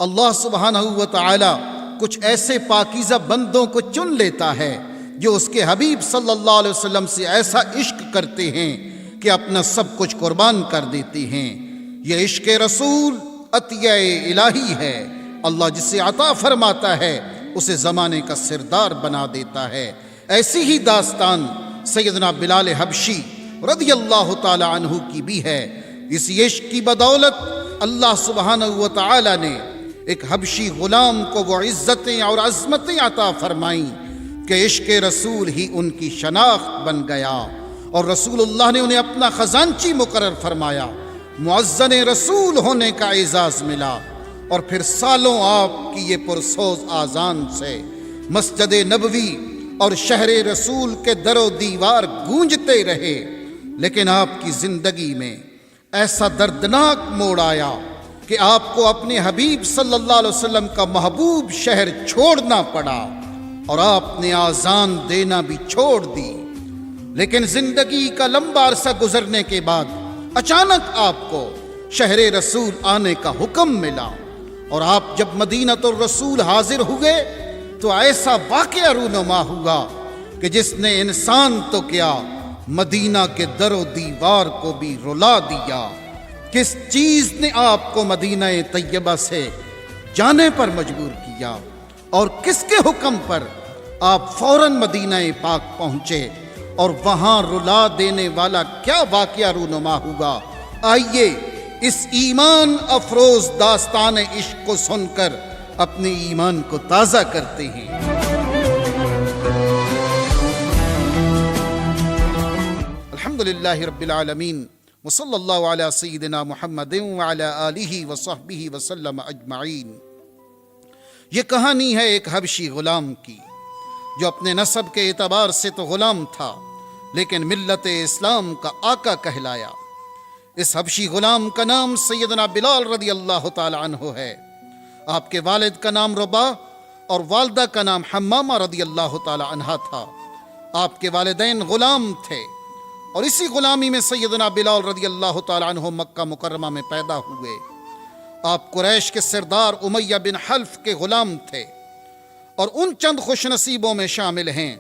اللہ سبحانہ و تعالی کچھ ایسے پاکیزہ بندوں کو چن لیتا ہے جو اس کے حبیب صلی اللہ علیہ وسلم سے ایسا عشق کرتے ہیں کہ اپنا سب کچھ قربان کر دیتے ہیں۔ یہ عشق رسول عطیہ الہی ہے۔ اللہ جسے عطا فرماتا ہے اسے زمانے کا سردار بنا دیتا ہے۔ ایسی ہی داستان سیدنا بلال حبشی رضی اللہ تعالی عنہ کی بھی ہے۔ اس عشق کی بدولت اللہ سبحانہ و تعالی نے ایک حبشی غلام کو وہ عزتیں اور عظمتیں عطا فرمائیں کہ عشق رسول ہی ان کی شناخت بن گیا، اور رسول اللہ نے انہیں اپنا خزانچی مقرر فرمایا، معزن رسول ہونے کا اعزاز ملا، اور پھر سالوں آپ کی یہ پرسوز آذان سے مسجد نبوی اور شہر رسول کے در و دیوار گونجتے رہے۔ لیکن آپ کی زندگی میں ایسا دردناک موڑ آیا کہ آپ کو اپنے حبیب صلی اللہ علیہ وسلم کا محبوب شہر چھوڑنا پڑا، اور آپ نے آذان دینا بھی چھوڑ دی۔ لیکن زندگی کا لمبا عرصہ گزرنے کے بعد اچانک آپ کو شہر رسول آنے کا حکم ملا، اور آپ جب مدینۃ الرسول حاضر ہوئے تو ایسا واقعہ رونما ہوا کہ جس نے انسان تو کیا مدینہ کے در و دیوار کو بھی رلا دیا۔ کس چیز نے آپ کو مدینہ طیبہ سے جانے پر مجبور کیا، اور کس کے حکم پر آپ فوراً مدینہ پاک پہنچے، اور وہاں رلا دینے والا کیا واقعہ رونما ہوا؟ آئیے اس ایمان افروز داستان عشق کو سن کر اپنے ایمان کو تازہ کرتے ہیں۔ الحمدللہ رب العالمین، وصلی اللہ علی سیدنا محمد وعلی آلہ وصحبہ وسلم اجمعین۔ یہ کہانی ہے ایک حبشی غلام کی جو اپنے نسب کے اعتبار سے تو غلام تھا لیکن ملت اسلام کا آقا کہلایا۔ اس حبشی غلام کا نام سیدنا بلال رضی اللہ تعالی عنہ ہے۔ آپ کے والد کا نام رباح اور والدہ کا نام حمامہ رضی اللہ تعالی عنہ تھا۔ آپ کے والدین غلام تھے، اور اسی غلامی میں سیدنا بلال رضی اللہ تعالی عنہ مکہ مکرمہ میں پیدا ہوئے۔ آپ قریش کے سردار امیہ بن حلف کے غلام تھے، اور ان چند خوش نصیبوں میں شامل ہیں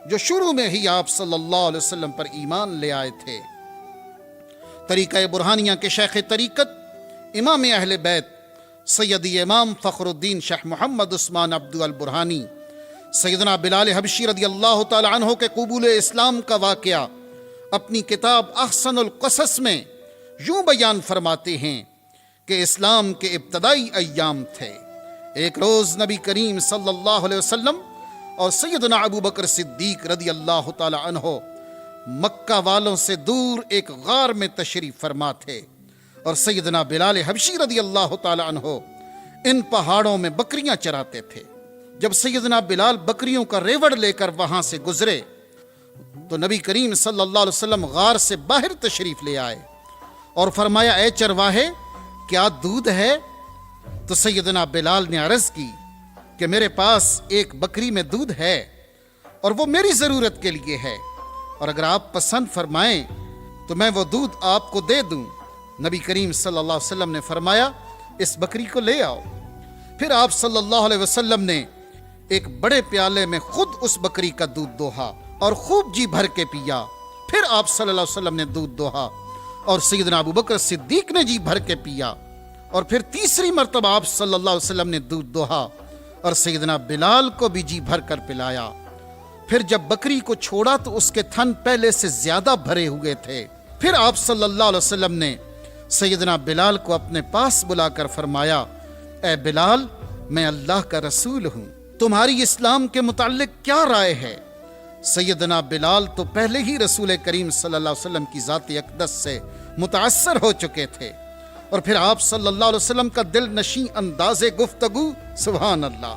جو شروع میں ہی آپ صلی اللہ علیہ وسلم پر ایمان لے آئے تھے۔ طریقہ برہانیہ کے شیخ طریقت امام اہل بیت سیدی امام فخر الدین شیخ محمد عثمان عبد البرہانی سیدنا بلال حبشی رضی اللہ تعالی عنہ کے قبول اسلام کا واقعہ اپنی کتاب احسن القصص میں یوں بیان فرماتے ہیں کہ اسلام کے ابتدائی ایام تھے۔ ایک روز نبی کریم صلی اللہ علیہ وسلم اور سیدنا ابو بکر صدیق رضی اللہ تعالی عنہ مکہ والوں سے دور ایک غار میں تشریف فرما تھے، اور سیدنا بلال حبشی رضی اللہ تعالی عنہ ان پہاڑوں میں بکریاں چراتے تھے۔ جب سیدنا بلال بکریوں کا ریوڑ لے کر وہاں سے گزرے تو نبی کریم صلی اللہ علیہ وسلم غار سے باہر تشریف لے آئے اور فرمایا، اے چرواہے کیا دودھ ہے؟ تو سیدنا بلال نے عرض کی کہ میرے پاس ایک بکری میں دودھ ہے، اور وہ میری ضرورت کے لیے ہے، اور اگر آپ پسند فرمائیں تو میں وہ دودھ آپ کو دے دوں۔ نبی کریم صلی اللہ علیہ وسلم نے فرمایا، اس بکری کو لے آؤ۔ پھر آپ صلی اللہ علیہ وسلم نے ایک بڑے پیالے میں خود اس بکری کا دودھ دوہا اور خوب جی بھر کے پیا۔ پھر آپ صلی اللہ علیہ وسلم نے دودھ دوہا اور سیدنا ابو بکر صدیق نے جی بھر کے پیا، اور پھر تیسری مرتبہ آپ صلی اللہ علیہ وسلم نے دودھ دوہا اور سیدنا بلال کو بھی جی بھر کر پلایا۔ پھر جب بکری کو چھوڑا تو اس کے تھن پہلے سے زیادہ بھرے ہوئے تھے۔ پھر آپ صلی اللہ علیہ وسلم نے سیدنا بلال کو اپنے پاس بلا کر فرمایا، اے بلال میں اللہ کا رسول ہوں، تمہاری اسلام کے متعلق کیا رائے ہے؟ سیدنا بلال تو پہلے ہی رسول کریم صلی اللہ علیہ وسلم کی ذات اقدس سے متاثر ہو چکے تھے، اور پھر آپ صلی اللہ علیہ وسلم کا دل نشیں انداز گفتگو، سبحان اللہ،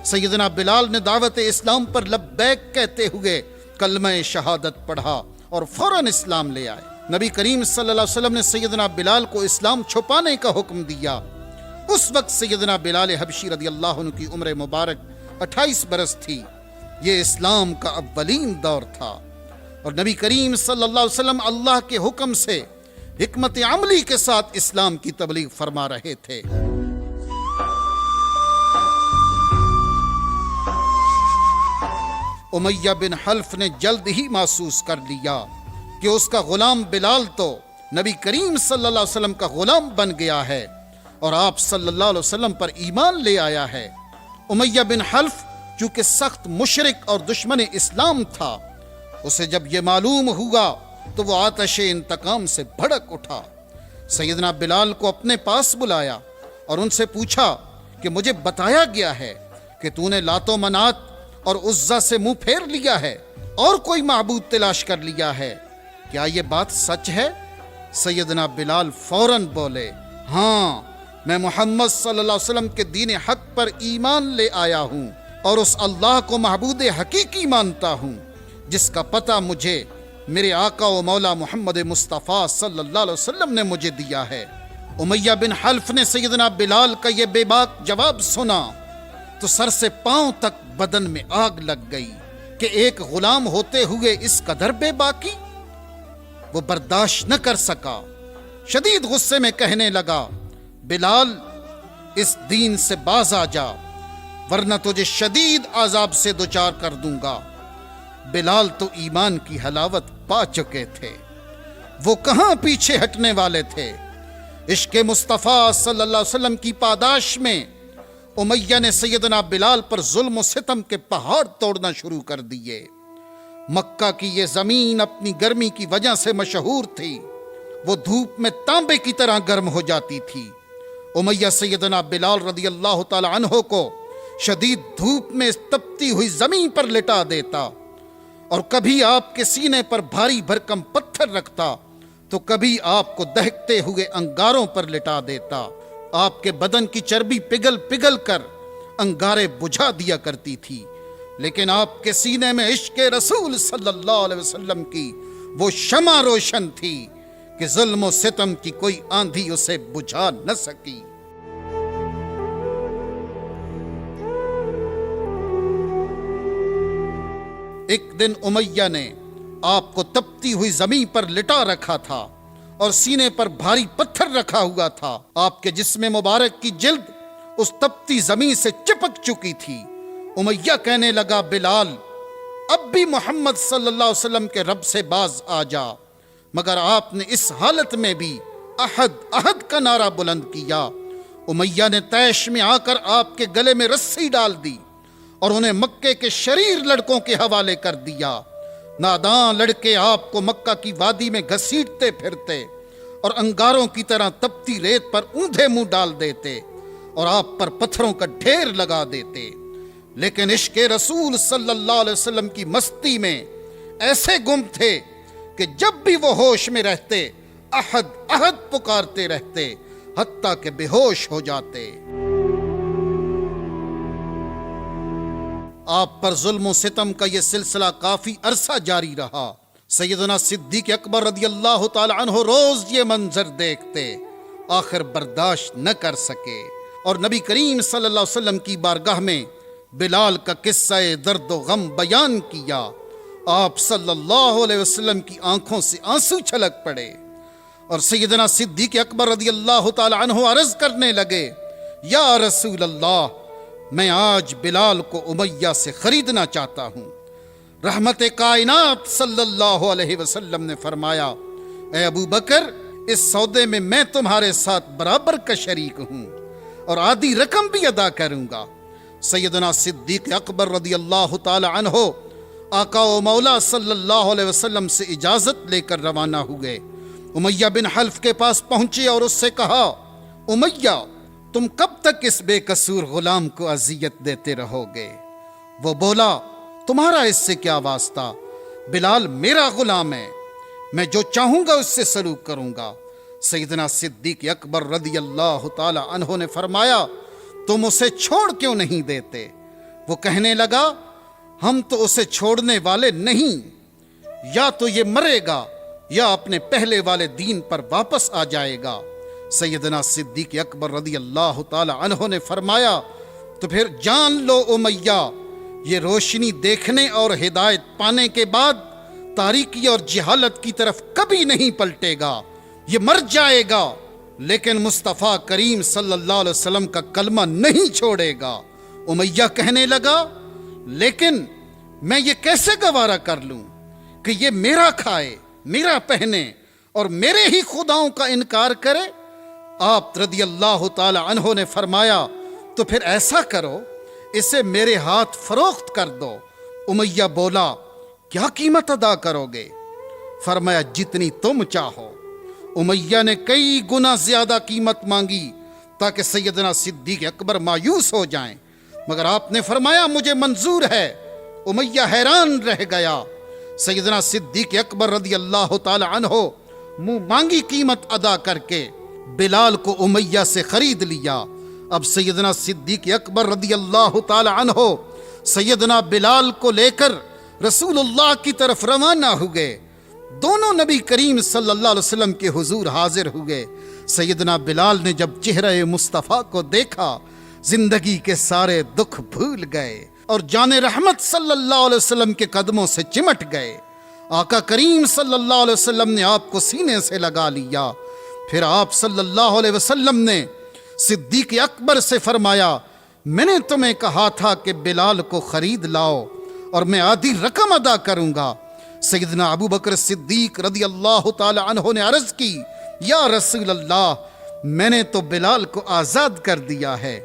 سیدنا بلال نے دعوت اسلام پر لبیک کہتے ہوئے کلمہ شہادت پڑھا اور فوراً اسلام لے آئے۔ نبی کریم صلی اللہ علیہ وسلم نے سیدنا بلال کو اسلام چھپانے کا حکم دیا۔ اس وقت سیدنا بلال حبشی رضی اللہ عنہ کی عمر مبارک 28 برس تھی۔ یہ اسلام کا اولین دور تھا، اور نبی کریم صلی اللہ علیہ وسلم اللہ کے حکم سے حکمت عملی کے ساتھ اسلام کی تبلیغ فرما رہے تھے۔ امیہ بن حلف نے جلد ہی محسوس کر لیا کہ اس کا غلام بلال تو نبی کریم صلی اللہ علیہ وسلم کا غلام بن گیا ہے اور آپ صلی اللہ علیہ وسلم پر ایمان لے آیا ہے۔ امیہ بن حلف چونکہ سخت مشرک اور دشمن اسلام تھا، اسے جب یہ معلوم ہوا تو وہ آتش انتقام سے بھڑک اٹھا۔ سیدنا بلال کو اپنے پاس بلایا اور ان سے پوچھا کہ مجھے بتایا گیا ہے کہ تو نے لات و منات اور عزا سے منہ پھیر لیا ہے اور کوئی معبود تلاش کر لیا ہے، کیا یہ بات سچ ہے؟ سیدنا بلال فوراً بولے، ہاں، میں محمد صلی اللہ علیہ وسلم کے دین حق پر ایمان لے آیا ہوں اور اس اللہ کو معبود حقیقی مانتا ہوں جس کا پتہ مجھے میرے آقا و مولا محمد مصطفیٰ صلی اللہ علیہ وسلم نے مجھے دیا ہے۔ امیہ بن حلف نے سیدنا بلال کا یہ بے باک جواب سنا تو سر سے پاؤں تک بدن میں آگ لگ گئی کہ ایک غلام ہوتے ہوئے اس قدر بے باکی۔ وہ برداشت نہ کر سکا، شدید غصے میں کہنے لگا، بلال، اس دین سے باز آ جا ورنہ تجھے شدید عذاب سے دوچار کر دوں گا۔ بلال تو ایمان کی حلاوت پا چکے تھے، وہ کہاں پیچھے ہٹنے والے تھے۔ عشق مصطفیٰ صلی اللہ علیہ وسلم کی پاداش میں امیہ نے سیدنا بلال پر ظلم و ستم کے پہاڑ توڑنا شروع کر دیے۔ مکہ کی یہ زمین اپنی گرمی کی وجہ سے مشہور تھی، وہ دھوپ میں تانبے کی طرح گرم ہو جاتی تھی۔ امیہ سیدنا بلال رضی اللہ تعالی عنہ کو شدید دھوپ میں تپتی ہوئی زمین پر لٹا دیتا اور کبھی آپ کے سینے پر بھاری بھرکم پتھر رکھتا تو کبھی آپ کو دہکتے ہوئے انگاروں پر لٹا دیتا۔ آپ کے بدن کی چربی پگھل پگھل کر انگارے بجھا دیا کرتی تھی، لیکن آپ کے سینے میں عشق رسول صلی اللہ علیہ وسلم کی وہ شمع روشن تھی کہ ظلم و ستم کی کوئی آندھی اسے بجھا نہ سکی۔ ایک دن امیہ نے آپ کو تپتی ہوئی زمین پر لٹا رکھا تھا اور سینے پر بھاری پتھر رکھا ہوا تھا۔ آپ کے جسم مبارک کی جلد اس تپتی زمین سے چپک چکی تھی۔ امیہ کہنے لگا، بلال، اب بھی محمد صلی اللہ علیہ وسلم کے رب سے باز آ جا، مگر آپ نے اس حالت میں بھی احد احد کا نعرہ بلند کیا۔ امیہ نے طیش میں آ کر آپ کے گلے میں رسی ڈال دی اور انہیں مکے کے شریر لڑکوں کے حوالے کر دیا۔ ناداں لڑکے آپ کو مکہ کی وادی میں گھسیٹتے پھرتے اور انگاروں کی طرح تپتی ریت پر اوندھے منہ ڈال دیتے اور آپ پر پتھروں کا ڈھیر لگا دیتے، لیکن عشق رسول صلی اللہ علیہ وسلم کی مستی میں ایسے گم تھے کہ جب بھی وہ ہوش میں رہتے احد احد پکارتے رہتے حتیٰ کہ بے ہوش ہو جاتے۔ آپ پر ظلم و ستم کا یہ سلسلہ کافی عرصہ جاری رہا۔ سیدنا صدیق اکبر رضی اللہ تعالی عنہ روز یہ منظر دیکھتے، آخر برداشت نہ کر سکے اور نبی کریم صلی اللہ علیہ وسلم کی بارگاہ میں بلال کا قصہ درد و غم بیان کیا۔ آپ صلی اللہ علیہ وسلم کی آنکھوں سے آنسو چھلک پڑے اور سیدنا صدیق اکبر رضی اللہ تعالی عنہ عرض کرنے لگے، یا رسول اللہ، میں آج بلال کو امیہ سے خریدنا چاہتا ہوں۔ رحمت کائنات صلی اللہ علیہ وسلم نے فرمایا، اے ابو بکر، اس سودے میں میں تمہارے ساتھ برابر کا شریک ہوں اور آدھی رقم بھی ادا کروں گا۔ سیدنا صدیق اکبر رضی اللہ تعالی عنہ آقا و مولا صلی اللہ علیہ وسلم سے اجازت لے کر روانہ ہوئے۔ امیہ بن حلف کے پاس پہنچے اور اس سے کہا، امیہ، تم کب تک اس بے قصور غلام کو اذیت دیتے رہو گے؟ وہ بولا، تمہارا اس سے کیا واسطہ؟ بلال میرا غلام ہے، میں جو چاہوں گا اس سے سلوک کروں گا۔ سیدنا صدیق اکبر رضی اللہ تعالی عنہ نے فرمایا، تم اسے چھوڑ کیوں نہیں دیتے؟ وہ کہنے لگا، ہم تو اسے چھوڑنے والے نہیں، یا تو یہ مرے گا یا اپنے پہلے والے دین پر واپس آ جائے گا۔ سیدنا صدیق اکبر رضی اللہ تعالی عنہ نے فرمایا، تو پھر جان لو امیہ، یہ روشنی دیکھنے اور ہدایت پانے کے بعد تاریکی اور جہالت کی طرف کبھی نہیں پلٹے گا، یہ مر جائے گا لیکن مصطفیٰ کریم صلی اللہ علیہ وسلم کا کلمہ نہیں چھوڑے گا۔ امیہ کہنے لگا، لیکن میں یہ کیسے گوارا کر لوں کہ یہ میرا کھائے، میرا پہنے اور میرے ہی خداؤں کا انکار کرے؟ آپ رضی اللہ تعالی عنہ نے فرمایا تو پھر ایسا کرو، اسے میرے ہاتھ فروخت کر دو۔ امیہ بولا کیا قیمت ادا کرو گے؟ فرمایا جتنی تم چاہو۔ امیہ نے کئی گنا زیادہ قیمت مانگی تاکہ سیدنا صدیق اکبر مایوس ہو جائیں، مگر آپ نے فرمایا مجھے منظور ہے۔ امیہ حیران رہ گیا۔ سیدنا صدیق اکبر رضی اللہ تعالی عنہ منہ مانگی قیمت ادا کر کے بلال کو امیہ سے خرید لیا۔ اب سیدنا صدیق اکبر رضی اللہ تعالی عنہ سیدنا بلال کو لے کر رسول اللہ کی طرف روانہ ہوئے۔ دونوں نبی کریم صلی اللہ علیہ وسلم کے حضور حاضر ہوئے۔ سیدنا بلال نے جب چہرہ مصطفیٰ کو دیکھا، زندگی کے سارے دکھ بھول گئے اور جان رحمت صلی اللہ علیہ وسلم کے قدموں سے چمٹ گئے۔ آقا کریم صلی اللہ علیہ وسلم نے آپ کو سینے سے لگا لیا۔ پھر آپ صلی اللہ علیہ وسلم نے صدیق اکبر سے فرمایا میں نے تمہیں کہا تھا کہ بلال کو خرید لاؤ اور میں آدھی رقم ادا کروں گا۔ سیدنا ابو بکر صدیق رضی اللہ تعالی عنہ نے عرض کی یا رسول اللہ، میں نے تو بلال کو آزاد کر دیا ہے۔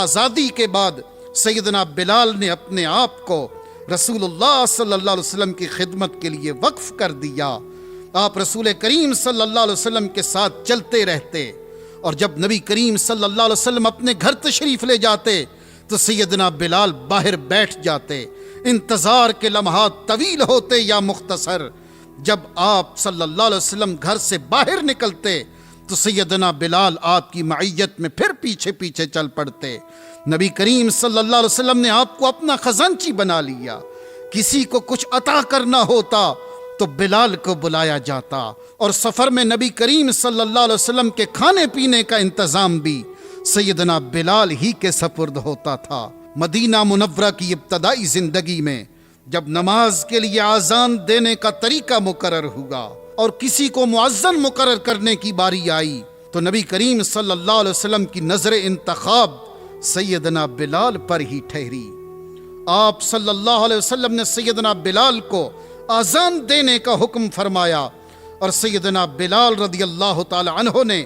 آزادی کے بعد سیدنا بلال نے اپنے آپ کو رسول اللہ صلی اللہ علیہ وسلم کی خدمت کے لیے وقف کر دیا۔ آپ رسول کریم صلی اللہ علیہ وسلم کے ساتھ چلتے رہتے، اور جب نبی کریم صلی اللہ علیہ وسلم اپنے گھر تشریف لے جاتے تو سیدنا بلال باہر بیٹھ جاتے۔ انتظار کے لمحات طویل ہوتے یا مختصر، جب آپ صلی اللہ علیہ وسلم گھر سے باہر نکلتے تو سیدنا بلال آپ کی معیت میں پھر پیچھے پیچھے چل پڑتے۔ نبی کریم صلی اللہ علیہ وسلم نے آپ کو اپنا خزانچی بنا لیا۔ کسی کو کچھ عطا کرنا ہوتا تو بلال کو بلایا جاتا، اور سفر میں نبی کریم صلی اللہ علیہ وسلم کے کھانے پینے کا انتظام بھی سیدنا بلال ہی کے سپرد ہوتا تھا۔ مدینہ منورہ کی ابتدائی زندگی میں جب نماز کے لیے اذان دینے کا طریقہ مقرر ہوا اور کسی کو مؤذن مقرر کرنے کی باری آئی تو نبی کریم صلی اللہ علیہ وسلم کی نظر انتخاب سیدنا بلال پر ہی ٹھہری۔ آپ صلی اللہ علیہ وسلم نے سیدنا بلال کو اذان دینے کا حکم فرمایا، اور سیدنا بلال رضی اللہ تعالی عنہ نے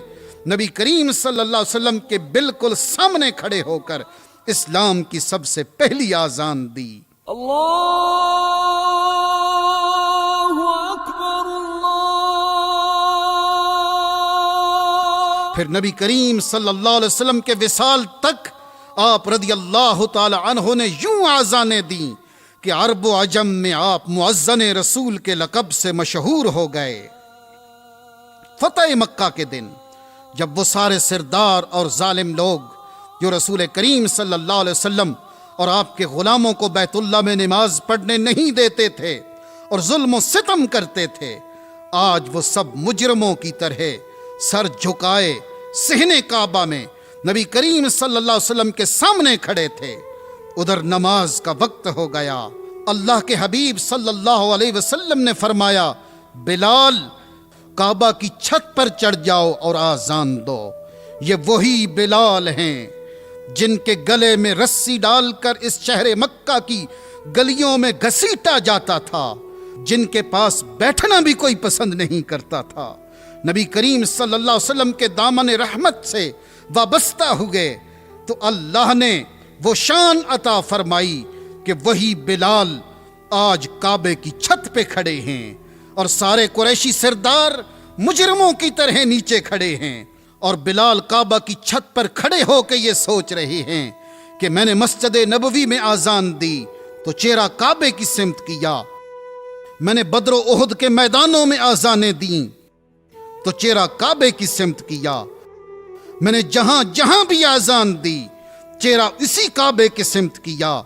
نبی کریم صلی اللہ علیہ وسلم کے بالکل سامنے کھڑے ہو کر اسلام کی سب سے پہلی اذان دی۔ اللہ اکبر اللہ۔ پھر نبی کریم صلی اللہ علیہ وسلم کے وصال تک آپ رضی اللہ تعالی عنہ نے یوں اذانیں دیں کہ عرب و عجم میں آپ مؤذن رسول کے لقب سے مشہور ہو گئے۔ فتح مکہ کے دن جب وہ سارے سردار اور ظالم لوگ جو رسول کریم صلی اللہ علیہ وسلم اور آپ کے غلاموں کو بیت اللہ میں نماز پڑھنے نہیں دیتے تھے اور ظلم و ستم کرتے تھے، آج وہ سب مجرموں کی طرح سر جھکائے صحن کعبہ میں نبی کریم صلی اللہ علیہ وسلم کے سامنے کھڑے تھے۔ ادھر نماز کا وقت ہو گیا۔ اللہ کے حبیب صلی اللہ علیہ وسلم نے فرمایا بلال کعبہ کی چھت پر چڑھ جاؤ اور آذان دو۔ یہ وہی بلال ہیں جن کے گلے میں رسی ڈال کر اس شہر مکہ کی گلیوں میں گھسیٹا جاتا تھا، جن کے پاس بیٹھنا بھی کوئی پسند نہیں کرتا تھا۔ نبی کریم صلی اللہ علیہ وسلم کے دامن رحمت سے وابستہ ہوئے تو اللہ نے وہ شان عطا فرمائی کہ وہی بلال آج کعبے کی چھت پہ کھڑے ہیں، اور سارے قریشی سردار مجرموں کی طرح نیچے کھڑے ہیں، اور بلال کعبہ کی چھت پر کھڑے ہو کے یہ سوچ رہے ہیں کہ میں نے مسجد نبوی میں آذان دی تو چہرہ کعبے کی سمت کیا، میں نے بدر و احد کے میدانوں میں آذانیں دیں تو چہرہ کعبے کی سمت کیا، میں نے جہاں جہاں بھی آذان دی چہرہ اسی کعبے کی سمت کیا،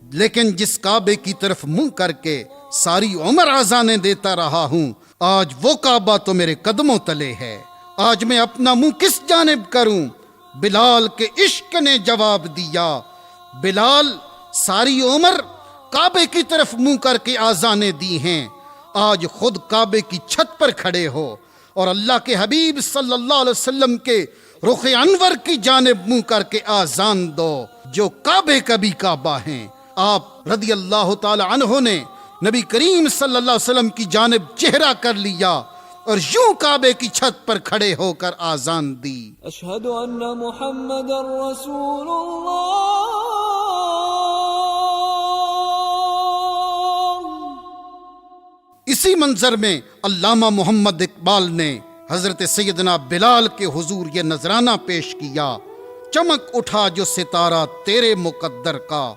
لیکن جس کعبے کی طرف منہ کر کے ساری عمر آذانیں دیتا رہا ہوں، آج وہ کعبہ تو میرے قدموں تلے ہے، آج میں اپنا منہ کس جانب کروں؟ بلال کے عشق نے جواب دیا، بلال ساری عمر کعبے کی طرف منہ کر کے آذانیں دی ہیں، آج خود کعبے کی چھت پر کھڑے ہو اور اللہ کے حبیب صلی اللہ علیہ وسلم کے رخ انور کی جانب منہ کر کے آذان دو، جو کعبے کا بھی کعبہ ہیں آپ رضی اللہ تعالی عنہ نے نبی کریم صلی اللہ علیہ وسلم کی جانب چہرہ کر لیا اور یوں کعبے کی چھت پر کھڑے ہو کر آذان دی، اشہد ان محمد رسول اللہ۔ اسی منظر میں علامہ محمد اقبال نے حضرت سیدنا بلال کے حضور یہ نذرانہ پیش کیا، چمک اٹھا جو ستارہ تیرے مقدر کا،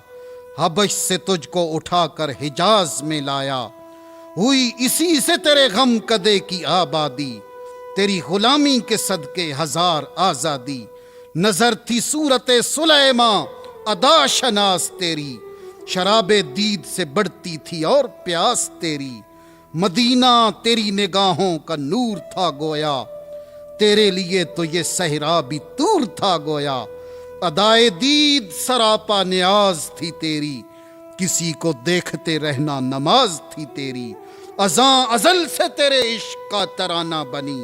حبش سے تجھ کو اٹھا کر حجاز میں لایا، ہوئی اسی سے تیرے غم کدے کی آبادی، تیری غلامی کے صدقے ہزار آزادی، نظر تھی صورت سلیماں ادا شناس تیری، شراب دید سے بڑھتی تھی اور پیاس تیری، مدینہ تیری نگاہوں کا نور تھا گویا، تیرے لیے تو یہ صحرا بھی طور تھا گویا، ادائے دید سراپا نیاز تھی تیری، کسی کو دیکھتے رہنا نماز تھی تیری، ازاں ازل سے تیرے عشق کا ترانہ بنی،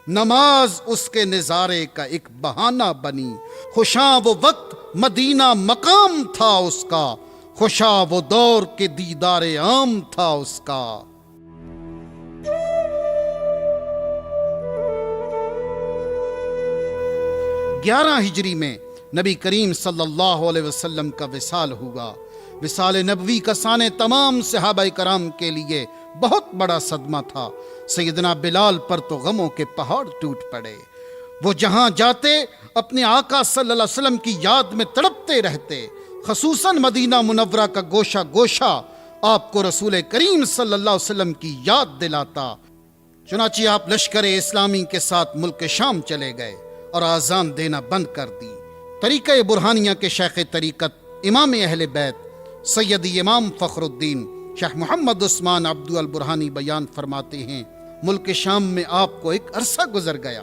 نماز اس کے نظارے کا ایک بہانہ بنی، خوشاں وہ وقت مدینہ مقام تھا اس کا، خوشاں وہ دور کے دیدار عام تھا اس کا۔ 11 ہجری میں نبی کریم صلی اللہ علیہ وسلم کا وصال ہوا۔ وصال نبوی کا سانے تمام صحابہ کرام کے لیے بہت بڑا صدمہ تھا۔ سیدنا بلال پر تو غموں کے پہاڑ ٹوٹ پڑے، وہ جہاں جاتے اپنے آقا صلی اللہ علیہ وسلم کی یاد میں تڑپتے رہتے، خصوصاً مدینہ منورہ کا گوشہ گوشہ آپ کو رسول کریم صلی اللہ علیہ وسلم کی یاد دلاتا۔ چنانچہ آپ لشکر اسلامی کے ساتھ ملک شام چلے گئے اور آذان دینا بند کر دی۔ طریقہ برہانیہ کے شیخ طریقت امام اہل بیت سیدی امام فخر الدین شیخ محمد عثمان عبدو البرہانی بیان فرماتے ہیں، ملک شام میں آپ کو ایک عرصہ گزر گیا۔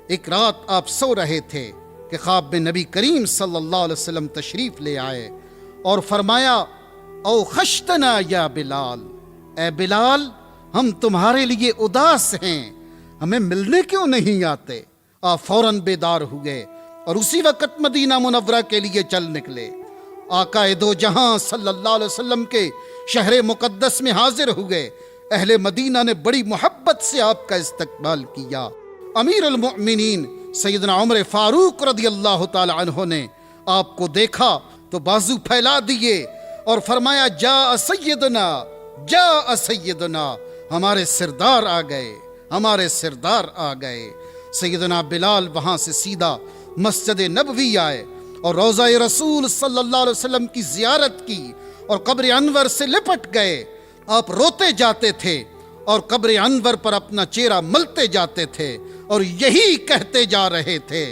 ایک رات آپ سو رہے تھے کہ خواب میں نبی کریم صلی اللہ علیہ وسلم تشریف لے آئے اور فرمایا، او خشتنا یا بلال، اے بلال ہم تمہارے لیے اداس ہیں، ہمیں ملنے کیوں نہیں آتے؟ آپ فوراً بیدار ہوئے اور اسی وقت مدینہ منورہ کے لیے چل نکلے۔ آقا دو جہاں صلی اللہ علیہ وسلم کے شہر مقدس میں حاضر ہوئے۔ اہل مدینہ نے بڑی محبت سے آپ کا استقبال کیا۔ امیر المؤمنین سیدنا عمر فاروق رضی اللہ تعالی عنہ نے آپ کو دیکھا تو بازو پھیلا دیے اور فرمایا، جاء سیدنا، جاء سیدنا، ہمارے سردار آ گئے، ہمارے سردار آ گئے۔ سیدنا بلال وہاں سے سیدھا مسجد نبوی آئے اور روضہ رسول صلی اللہ علیہ وسلم کی زیارت کی اور قبر انور سے لپٹ گئے۔ آپ روتے جاتے تھے اور قبر انور پر اپنا چہرہ ملتے جاتے تھے اور یہی کہتے جا رہے تھے،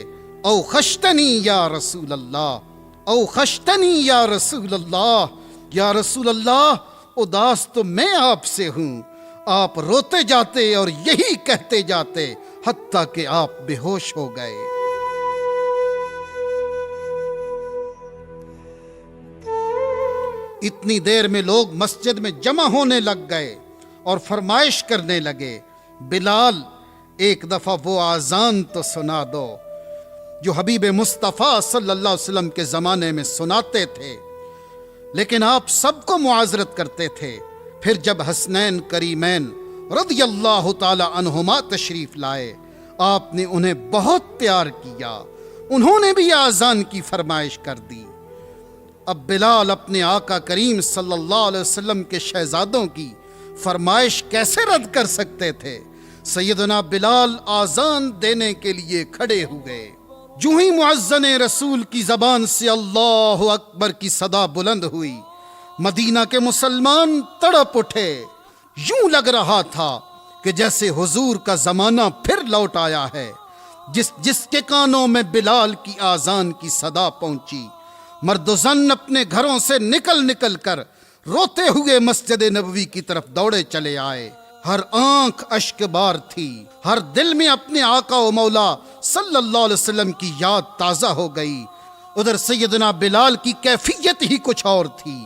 او خشتنی یا رسول اللہ، او خشتنی یا رسول اللہ، یا رسول اللہ اداس تو میں آپ سے ہوں۔ آپ روتے جاتے اور یہی کہتے جاتے حتیٰ کہ آپ بے ہوش ہو گئے۔ اتنی دیر میں لوگ مسجد میں جمع ہونے لگ گئے اور فرمائش کرنے لگے، بلال ایک دفعہ وہ آذان تو سنا دو جو حبیب مصطفیٰ صلی اللہ علیہ وسلم کے زمانے میں سناتے تھے۔ لیکن آپ سب کو معاذرت کرتے تھے۔ پھر جب حسنین کریمین رضی اللہ تعالی عنہما تشریف لائے، آپ نے انہیں بہت پیار کیا، انہوں نے بھی آذان کی فرمائش کر دی۔ اب بلال اپنے آقا کریم صلی اللہ علیہ وسلم کے شہزادوں کی فرمائش کیسے رد کر سکتے تھے؟ سیدنا بلال آذان دینے کے لیے کھڑے ہوئے۔ جو ہی مؤذن رسول کی زبان سے اللہ اکبر کی صدا بلند ہوئی، مدینہ کے مسلمان تڑپ اٹھے۔ یوں لگ رہا تھا کہ جیسے حضور کا زمانہ پھر لوٹ آیا ہے۔ جس کے کانوں میں بلال کی آذان کی صدا پہنچی، مرد و زن اپنے گھروں سے نکل کر روتے ہوئے مسجد نبوی کی طرف دوڑے چلے آئے۔ ہر آنکھ اشک بار تھی، ہر دل میں اپنے آقا و مولا صلی اللہ علیہ وسلم کی یاد تازہ ہو گئی۔ ادھر سیدنا بلال کی کیفیت ہی کچھ اور تھی۔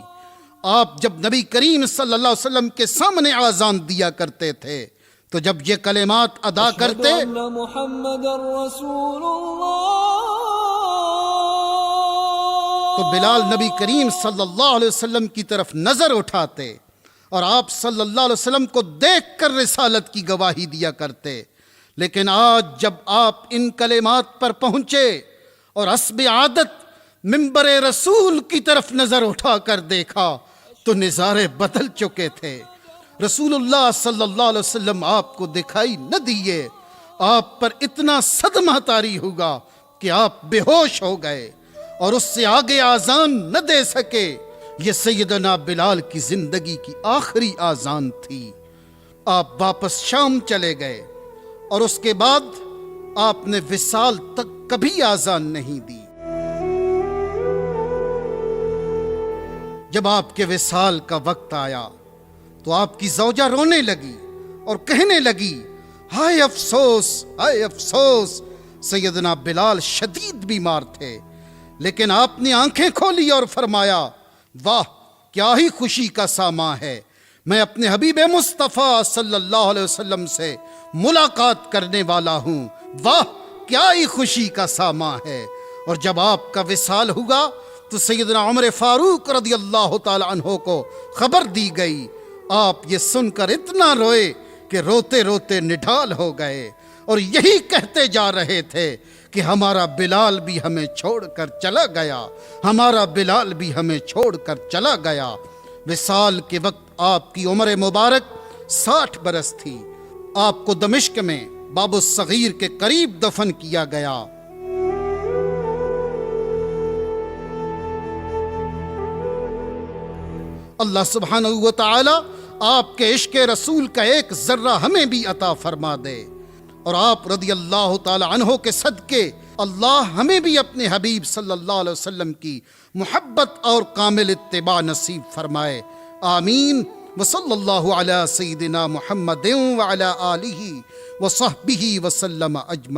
آپ جب نبی کریم صلی اللہ علیہ وسلم کے سامنے آذان دیا کرتے تھے تو جب یہ کلمات ادا کرتے، اشہد ان محمد رسول اللہ، تو بلال نبی کریم صلی اللہ علیہ وسلم کی طرف نظر اٹھاتے اور آپ صلی اللہ علیہ وسلم کو دیکھ کر رسالت کی گواہی دیا کرتے. لیکن آج جب آپ ان کلمات پر پہنچے اور حسب عادت منبر رسول کی طرف نظر اٹھا کر دیکھا تو نظارے بدل چکے تھے. رسول اللہ صلی اللہ علیہ وسلم آپ کو دکھائی نہ دیے. آپ پر اتنا صدمہ طاری ہوگا کہ آپ بے ہوش ہو گئے اور اس سے آگے آذان نہ دے سکے. یہ سیدنا بلال کی زندگی کی آخری آذان تھی. آپ واپس شام چلے گئے اور اس کے بعد آپ نے وصال تک کبھی آذان نہیں دی. جب آپ کے وصال کا وقت آیا تو آپ کی زوجہ رونے لگی اور کہنے لگی ہائے افسوس ہائے افسوس. سیدنا بلال شدید بیمار تھے لیکن آپ نے آنکھیں کھولی اور فرمایا واہ کیا ہی خوشی کا ساماں ہے. میں اپنے حبیب مصطفیٰ صلی اللہ علیہ وسلم سے ملاقات کرنے والا ہوں. واہ کیا ہی خوشی کا ساماں ہے. اور جب آپ کا وصال ہوا تو سیدنا عمر فاروق رضی اللہ تعالی عنہ کو خبر دی گئی. آپ یہ سن کر اتنا روئے کہ روتے روتے نڈھال ہو گئے اور یہی کہتے جا رہے تھے کہ ہمارا بلال بھی ہمیں چھوڑ کر چلا گیا, ہمارا بلال بھی ہمیں چھوڑ کر چلا گیا. وصال کے وقت آپ کی عمر مبارک 60 برس تھی. آپ کو دمشق میں باب الصغیر کے قریب دفن کیا گیا. اللہ سبحانہ و تعالی آپ کے عشق رسول کا ایک ذرہ ہمیں بھی عطا فرما دے اور آپ رضی اللہ تعالی عنہ کے صدقے اللہ ہمیں بھی اپنے حبیب صلی اللہ علیہ وسلم کی محبت اور کامل اتباع نصیب فرمائے. آمین. وصلی اللہ علی سیدنا محمد وعلی آلہ وصحبہ وسلم اجمعین.